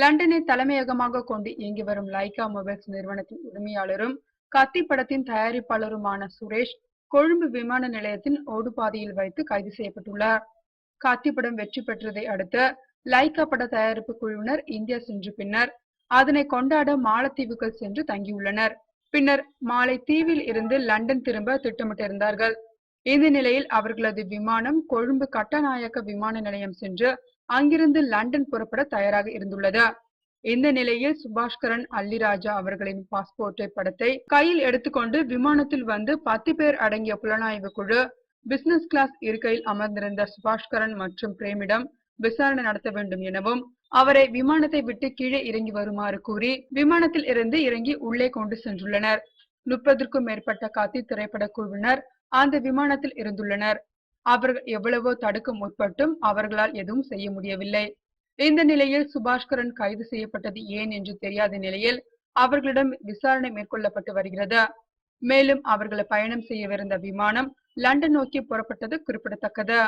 லண்டனை தலைமையகமாக கொண்டு இயங்கி வரும் லைகா மொபைல்ஸ் நிறுவனத்தின் உரிமையாளரும் கத்தி படத்தின் தயாரிப்பாளருமான சுரேஷ் கொழும்பு விமான நிலையத்தின் ஓடுபாதையில் வைத்து கைது செய்யப்பட்டுள்ளார். கத்தி படம் வெற்றி பெற்றதை அடுத்து லைகா பட தயாரிப்பு குழுவினர் இந்தியா சென்று பின்னர் அதனை கொண்டாட மாலத்தீவுகள் சென்று தங்கியுள்ளனர். பின்னர் மாலை தீவில் இருந்து லண்டன் திரும்ப திட்டமிட்டிருந்தார்கள். இந்த நிலையில் அவர்களது விமானம் கொழும்பு கட்டநாயக்க விமான நிலையம் சென்று அங்கிருந்து லண்டன் புறப்பட தயாராக இருந்துள்ளது. இந்த நிலையில் சுபாஷ்கரன் அல்லிராஜா அவர்களின் பாஸ்போர்ட்டை படத்தை கையில் எடுத்துக்கொண்டு விமானத்தில் வந்து 10 பேர் அடங்கிய புலனாய்வு குழு பிசினஸ் கிளாஸ் இருக்கையில் அமர்ந்திருந்த சுபாஷ்கரன் மற்றும் பிரேமிடம் விசாரணை நடத்த வேண்டும் எனவும் அவரை விமானத்தை விட்டு கீழே இறங்கி வருமாறு கூறி விமானத்தில் இருந்து இறங்கி உள்ளே கொண்டு சென்றுள்ளனர். 30க்கும் மேற்பட்ட கத்தி திரைப்பட குழுவினர் அந்த விமானத்தில் இருந்துள்ளனர். அவர்கள் எவ்வளவோ தடுக்க முற்பட்டும் அவர்களால் எதுவும் செய்ய முடியவில்லை. இந்த நிலையில் சுபாஷ்கரன் கைது செய்யப்பட்டது ஏன் என்று தெரியாத நிலையில் அவர்களிடம் விசாரணை மேற்கொள்ளப்பட்டு வருகிறது. மேலும் அவர்களை பயணம் செய்யவிருந்த விமானம் லண்டன் நோக்கி புறப்பட்டது குறிப்பிடத்தக்கது.